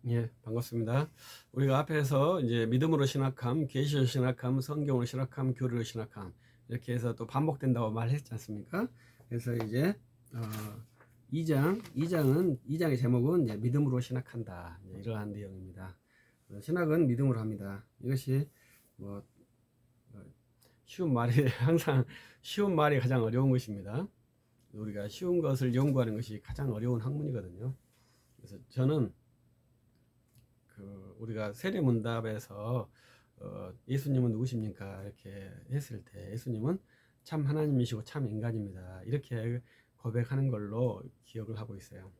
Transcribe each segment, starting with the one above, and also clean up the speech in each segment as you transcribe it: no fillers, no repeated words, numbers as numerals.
예, 반갑습니다. 우리가 앞에서 이제 믿음으로 신학함, 계시로 신학함, 성경으로 신학함, 교리로 신학함 이렇게 해서 또 반복된다고 말했지 않습니까? 그래서 이제 어, 2장의 제목은 이제 믿음으로 신학한다. 이러한 내용입니다. 신학은 믿음으로 합니다. 이것이 뭐 쉬운 말이 항상 쉬운 말이 가장 어려운 것입니다. 우리가 쉬운 것을 연구하는 것이 가장 어려운 학문이거든요. 그래서 저는 우리가 세례문답에서 예수님은 누구십니까? 이렇게 했을 때 예수님은 참 하나님이시고 참 인간입니다. 이렇게 고백하는 걸로 기억을 하고 있어요.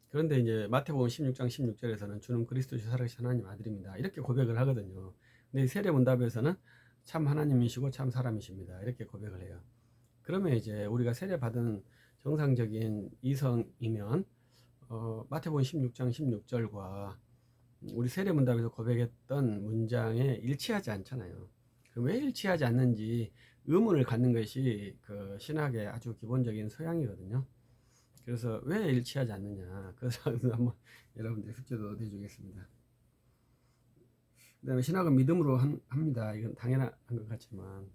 그런데 이제 마태복음 16장 16절에서는 주는 그리스도시 살아계신 하나님 아들입니다. 이렇게 고백을 하거든요. 근데 세례문답에서는 참 하나님이시고 참 사람이십니다. 이렇게 고백을 해요. 그러면 이제 우리가 세례받은 정상적인 이성이면 마태복음 16장 16절과 우리 세례문답에서 고백했던 문장에 일치하지 않잖아요. 그럼 왜 일치하지 않는지 의문을 갖는 것이 그 신학의 아주 기본적인 서양이거든요. 그래서 왜 일치하지 않느냐. 그래서 한번 여러분들 숙제도 내주겠습니다. 그 다음에 신학은 믿음으로 합니다. 이건 당연한 것 같지만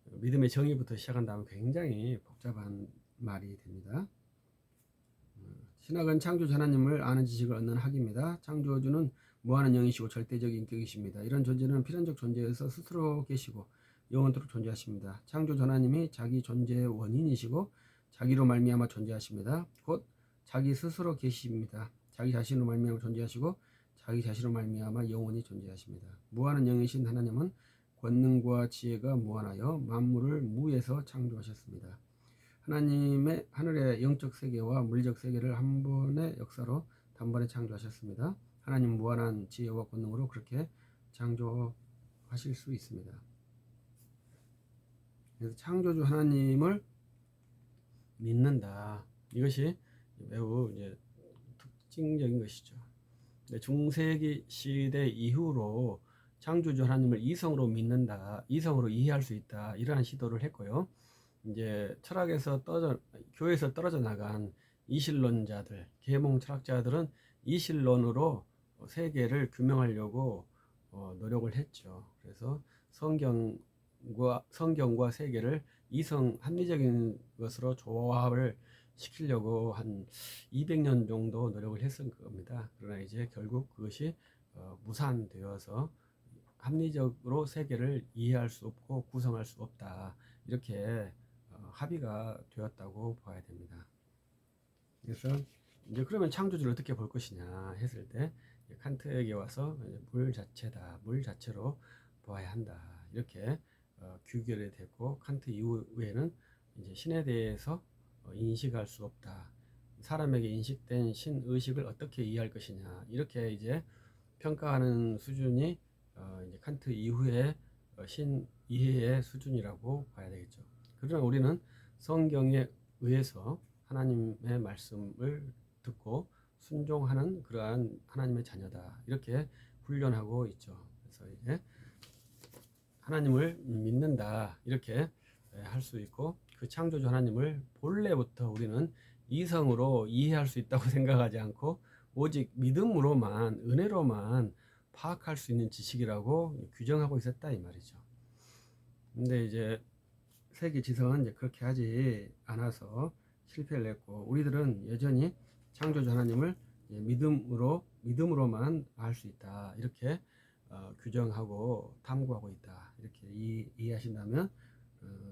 믿음의 정의부터 시작한다면 굉장히 복잡한 말이 됩니다. 신학은 창조주 하나님을 아는 지식을 얻는 학입니다. 창조주는 무한한 영이시고 절대적인 인격이십니다. 이런 존재는 필연적 존재에서 스스로 계시고 영원토록 존재하십니다. 창조주 하나님이 자기 존재의 원인이시고 자기로 말미암아 존재하십니다. 곧 자기 스스로 계십니다. 자기 자신으로 말미암아 존재하시고 자기 자신으로 말미암아 영원히 존재하십니다. 무한한 영이신 하나님은 권능과 지혜가 무한하여 만물을 무에서 창조하셨습니다. 하나님의 하늘의 영적 세계와 물리적 세계를 한 번의 역사로 단번에 창조하셨습니다. 하나님 무한한 지혜와 권능으로 그렇게 창조하실 수 있습니다. 그래서 창조주 하나님을 믿는다. 이것이 매우 이제 특징적인 것이죠. 중세기 시대 이후로 창조주 하나님을 이성으로 믿는다, 이성으로 이해할 수 있다, 이러한 시도를 했고요. 이제 교회에서 떨어져 나간 이실론자들, 계몽 철학자들은 이실론으로 세계를 규명하려고 노력을 했죠. 그래서 성경과 세계를 이성 합리적인 것으로 조합을 시키려고 한 200년 정도 노력을 했을 겁니다. 그러나 이제 결국 그것이 무산되어서 합리적으로 세계를 이해할 수 없고 구성할 수 없다. 이렇게 합의가 되었다고 봐야 됩니다. 그래서 이제 그러면 창조주를 어떻게 볼 것이냐 했을 때 칸트에게 와서 물 자체다, 물 자체로 보아야 한다. 이렇게 규결이 됐고 칸트 이후에는 이제 신에 대해서 인식할 수 없다. 사람에게 인식된 신 의식을 어떻게 이해할 것이냐 이렇게 이제 평가하는 수준이 이제 칸트 이후에 신 이해의 수준이라고 봐야 되겠죠. 그러나 우리는 성경에 의해서 하나님의 말씀을 듣고 순종하는 그러한 하나님의 자녀다. 이렇게 훈련하고 있죠. 그래서 이제 하나님을 믿는다. 이렇게 할 수 있고 그 창조주 하나님을 본래부터 우리는 이성으로 이해할 수 있다고 생각하지 않고 오직 믿음으로만 은혜로만 파악할 수 있는 지식이라고 규정하고 있었다 이 말이죠. 근데 이제 세계 지성은 이제 그렇게 하지 않아서 실패를 했고 우리들은 여전히 창조주 하나님을 믿음으로만 알 수 있다 이렇게 규정하고 탐구하고 있다 이렇게 이해하신다면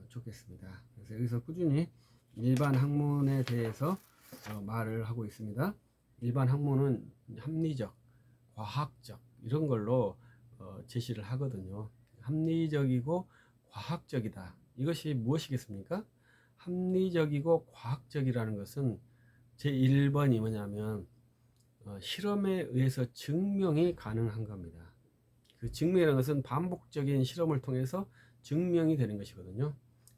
좋겠습니다. 그래서 여기서 꾸준히 일반 학문에 대해서 말을 하고 있습니다. 일반 학문은 합리적, 과학적 이런 걸로 제시를 하거든요. 합리적이고 과학적이다. 이것이 무엇이겠습니까? 합리적이고 과학적이라는 것은 제1번이 뭐냐면 실험에 의해서 증명이 가능한 겁니다. 그 증명이라는 것은 반복적인 실험을 통해서 증명이 되는 것이거든요.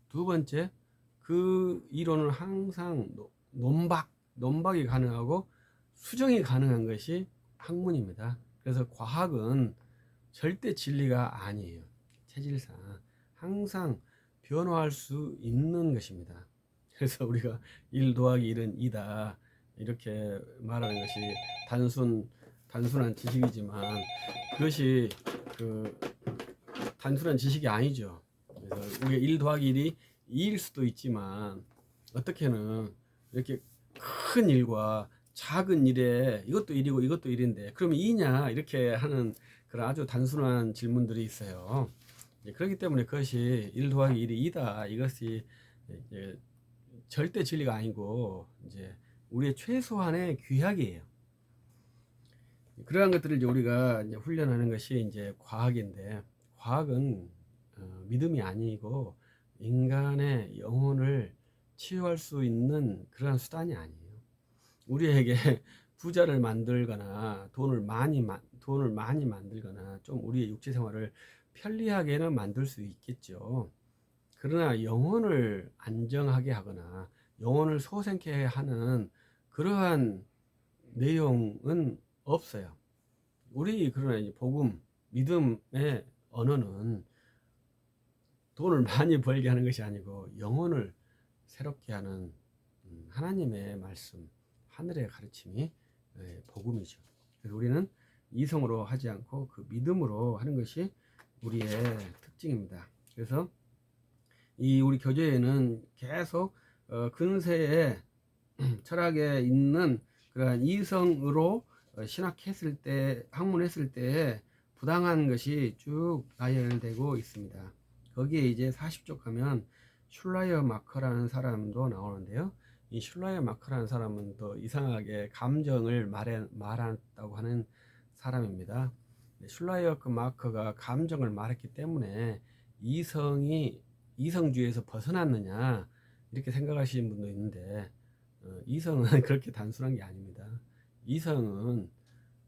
두 번째, 그 이론은 항상 논박이 가능하고 수정이 가능한 것이 학문입니다. 그래서 과학은 절대 진리가 아니에요. 체질상 항상 변화할 수 있는 것입니다. 그래서 우리가 1 더하기 1은 2다. 이렇게 말하는 것이 단순한 지식이지만 그것이 그 단순한 지식이 아니죠. 그래서 우리가 1 더하기 1이 2일 수도 있지만 어떻게는 이렇게 큰 일과 작은 일에 이것도 일이고 이것도 일인데 그러면 2냐 이렇게 하는 그런 아주 단순한 질문들이 있어요. 그렇기 때문에 그것이 1 더하기 1이 2다 이것이 이제 절대 진리가 아니고 이제 우리의 최소한의 규약이에요. 그러한 것들을 이제 우리가 이제 훈련하는 것이 이제 과학인데 과학은 믿음이 아니고 인간의 영혼을 치유할 수 있는 그러한 수단이 아니에요. 우리에게 부자를 만들거나 돈을 많이 만들거나 좀 우리의 육체 생활을 편리하게는 만들 수 있겠죠. 그러나 영혼을 안정하게 하거나 영혼을 소생케 하는 그러한 내용은 없어요. 우리 그러나 이제 복음, 믿음의 언어는 돈을 많이 벌게 하는 것이 아니고 영혼을 새롭게 하는 하나님의 말씀, 하늘의 가르침이 복음이죠. 그래서 우리는 이성으로 하지 않고 그 믿음으로 하는 것이 우리의 특징입니다. 그래서 이 우리 교제에는 계속 근세에 철학에 있는 그러한 이성으로 신학했을 때, 학문했을 때 부당한 것이 쭉 나열되고 있습니다. 거기에 이제 40쪽 가면 슐라이어 마커라는 사람도 나오는데요. 이 슐라이어 마커라는 사람은 또 이상하게 감정을 말한다고 하는 사람입니다. 슐라이어 마커가 감정을 말했기 때문에 이성주의에서 벗어났느냐 이렇게 생각하시는 분도 있는데 이성은 그렇게 단순한 게 아닙니다. 이성은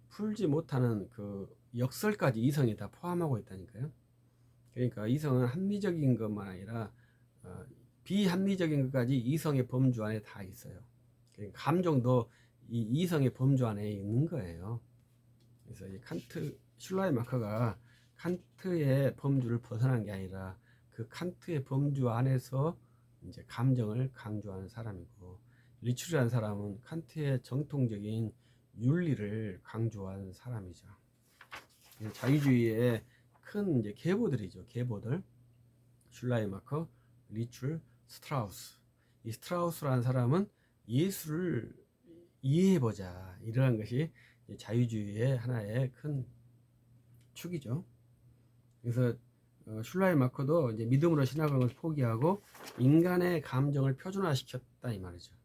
풀지 못하는 그 역설까지 이성이 다 포함하고 있다니까요. 그러니까 이성은 합리적인 것만 아니라 비합리적인 것까지 이성의 범주 안에 다 있어요. 그러니까 감정도 이 이성의 범주 안에 있는 거예요. 그래서 이 슐라이 마커가 칸트의 범주를 벗어난 게 아니라 그 칸트의 범주 안에서 이제 감정을 강조하는 사람이고, 리출이라는 사람은 칸트의 정통적인 윤리를 강조한 사람이죠. 자유주의의 큰 이제 계보들이죠. 계보들. 슐라이마커, 리출, 스트라우스. 이 스트라우스라는 사람은 예수를 이해해보자. 이러한 것이 자유주의의 하나의 큰 축이죠. 그래서 슐라이마커도 이제 믿음으로 신학을 포기하고 인간의 감정을 표준화시켰다 이 말이죠.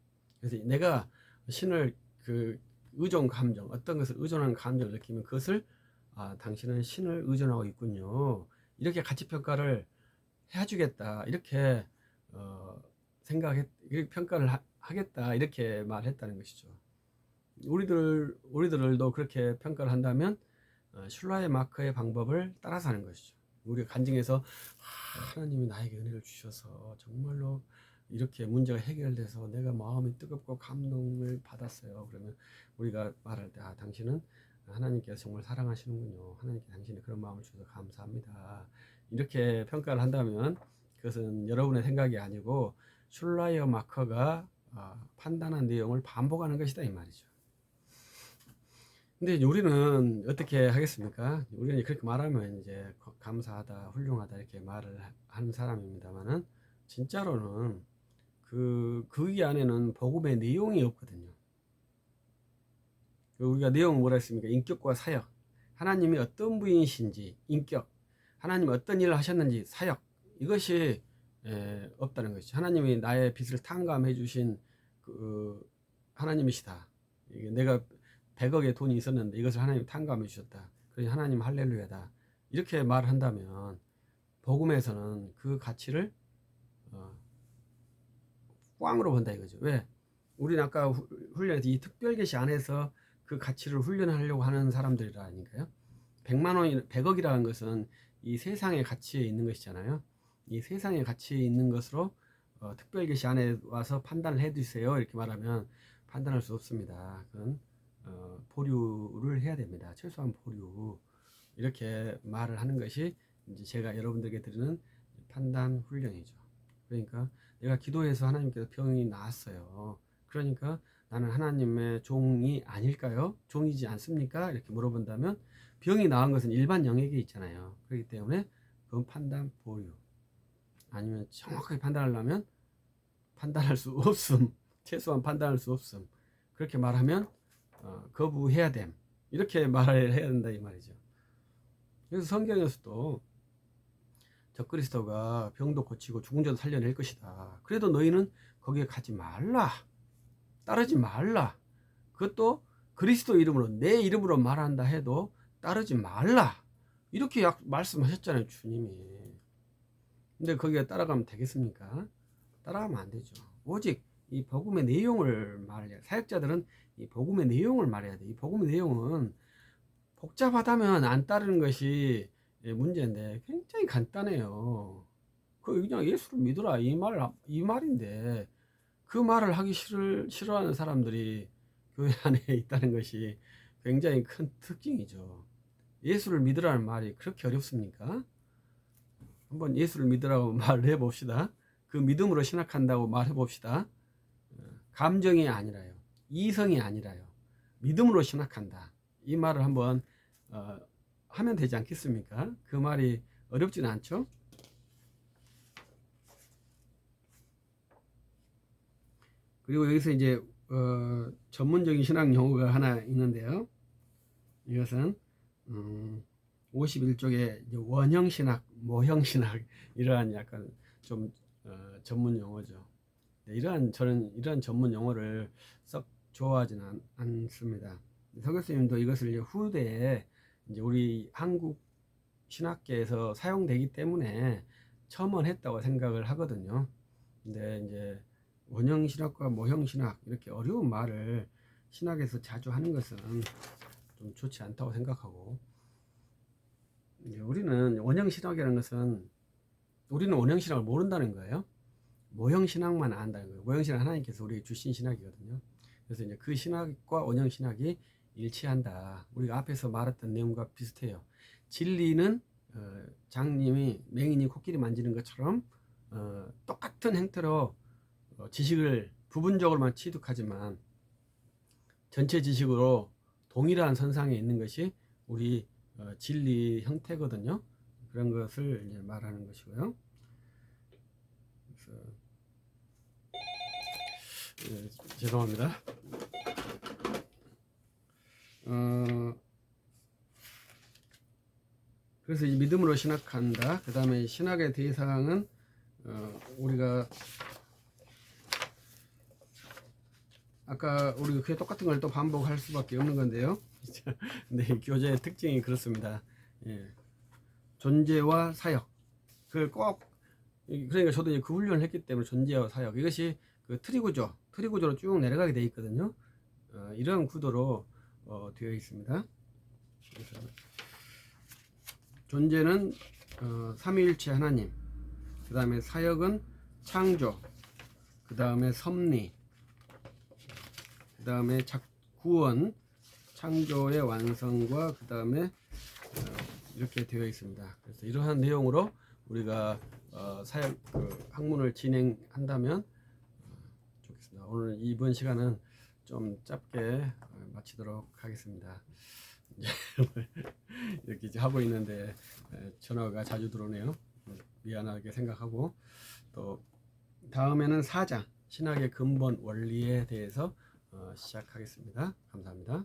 그래서 내가 신을 그 의존 감정, 어떤 것을 의존하는 감정을 느끼면 그것을 당신은 신을 의존하고 있군요. 이렇게 가치 평가를 해주겠다. 이렇게 이렇게 평가를 하겠다. 이렇게 말했다는 것이죠. 우리들도 그렇게 평가를 한다면 슐라의 마크의 방법을 따라서 하는 것이죠. 우리가 간증해서 하나님이 나에게 은혜를 주셔서 정말로 이렇게 문제가 해결돼서 내가 마음이 뜨겁고 감동을 받았어요. 그러면 우리가 말할 때 당신은 하나님께서 정말 사랑하시는군요. 하나님께 당신이 그런 마음을 주셔서 감사합니다. 이렇게 평가를 한다면 그것은 여러분의 생각이 아니고 슐라이어 마커가 판단한 내용을 반복하는 것이다 이 말이죠. 근데 우리는 어떻게 하겠습니까? 우리는 그렇게 말하면 이제 감사하다, 훌륭하다 이렇게 말을 하는 사람입니다만은 진짜로는 거기 안에는 복음의 내용이 없거든요. 우리가 내용은 뭐라 했습니까? 인격과 사역. 하나님이 어떤 분이신지 인격, 하나님이 어떤 일을 하셨는지 사역, 이것이 없다는 것이죠. 하나님이 나의 빚을 탕감해 주신 그 하나님이시다. 내가 100억의 돈이 있었는데 이것을 하나님이 탕감해 주셨다. 그러니 하나님 할렐루야다. 이렇게 말한다면 복음에서는 그 가치를 꽝으로 본다 이거죠. 왜? 우리는 아까 훈련에서 이 특별계시 안에서 그 가치를 훈련하려고 하는 사람들이라니까요. 100만 원, 100억이라는 것은 이 세상의 가치에 있는 것이잖아요. 이 세상의 가치에 있는 것으로 특별계시 안에 와서 판단을 해주세요. 이렇게 말하면 판단할 수 없습니다. 그건 보류를 해야 됩니다. 최소한 보류. 이렇게 말을 하는 것이 이제 제가 여러분들에게 드리는 판단 훈련이죠. 그러니까 내가 기도해서 하나님께서 병이 나았어요. 그러니까 나는 하나님의 종이 아닐까요? 종이지 않습니까? 이렇게 물어본다면 병이 나은 것은 일반 영역에 있잖아요. 그렇기 때문에 그건 판단 보류. 아니면 정확하게 판단하려면 판단할 수 없음. 최소한 판단할 수 없음. 그렇게 말하면 거부해야 됨. 이렇게 말을 해야 된다 이 말이죠. 그래서 성경에서도 적그리스도가 병도 고치고 죽은 자도 살려낼 것이다. 그래도 너희는 거기에 가지 말라. 따르지 말라. 그것도 그리스도 이름으로 내 이름으로 말한다 해도 따르지 말라. 이렇게 말씀하셨잖아요, 주님이. 근데 거기에 따라가면 되겠습니까? 따라가면 안 되죠. 오직 이 복음의 내용을 말해야 돼. 사역자들은 이 복음의 내용을 말해야 돼. 이 복음의 내용은 복잡하다면 안 따르는 것이 문제인데 굉장히 간단해요. 그 그냥 예수를 믿어라 이 말인데 그 말을 하기 싫어하는 사람들이 교회 안에 있다는 것이 굉장히 큰 특징이죠. 예수를 믿으라는 말이 그렇게 어렵습니까? 한번 예수를 믿으라고 말을 해봅시다. 그 믿음으로 신학한다고 말해봅시다. 감정이 아니라요. 이성이 아니라요. 믿음으로 신학한다. 이 말을 한번 하면 되지 않겠습니까? 그 말이 어렵지는 않죠? 그리고 여기서 이제 전문적인 신학 용어가 하나 있는데요. 이것은 51쪽에 원형 신학, 모형 신학 이러한 약간 좀 전문 용어죠. 네, 저는 이러한 전문 용어를 썩 좋아하지는 않습니다. 서 교수님도 이것을 이제 후대에 이제 우리 한국 신학계에서 사용되기 때문에 첨언했다고 생각을 하거든요. 근데 이제 원형 신학과 모형 신학 이렇게 어려운 말을 신학에서 자주 하는 것은 좀 좋지 않다고 생각하고, 우리는 원형 신학이라는 것은 우리는 원형 신학을 모른다는 거예요. 모형 신학만 안다는 거예요. 모형 신학 하나님께서 우리에게 주신 신학이거든요. 그래서 이제 그 신학과 원형 신학이 일치한다. 우리가 앞에서 말했던 내용과 비슷해요. 진리는 장님이 맹인이 코끼리 만지는 것처럼 똑같은 행태로 지식을 부분적으로만 취득하지만 전체 지식으로 동일한 선상에 있는 것이 우리 진리 형태거든요. 그런 것을 이제 말하는 것이고요. 그래서 죄송합니다. 그래서 이 믿음으로 신학한다. 그 다음에 신학의 대상은 우리가 아까 우리 그게 똑같은 걸 또 반복할 수밖에 없는 건데요. 네, 교재의 특징이 그렇습니다. 예. 존재와 사역. 그걸 꼭 그러니까 저도 이제 그 훈련을 했기 때문에 존재와 사역 이것이 그 트리구조로 쭉 내려가게 되어 있거든요. 이런 구도로 되어 있습니다. 존재는 삼위일체 하나님, 그 다음에 사역은 창조, 그 다음에 섭리, 그 다음에 구원, 창조의 완성과 그 다음에 이렇게 되어 있습니다. 그래서 이러한 내용으로 우리가 사역 학문을 진행한다면 좋겠습니다. 오늘 이번 시간은 좀 짧게 마치도록 하겠습니다. 이렇게 이제 하고 있는데 전화가 자주 들어오네요. 미안하게 생각하고, 또 다음에는 4장 신학의 근본 원리에 대해서 시작하겠습니다. 감사합니다.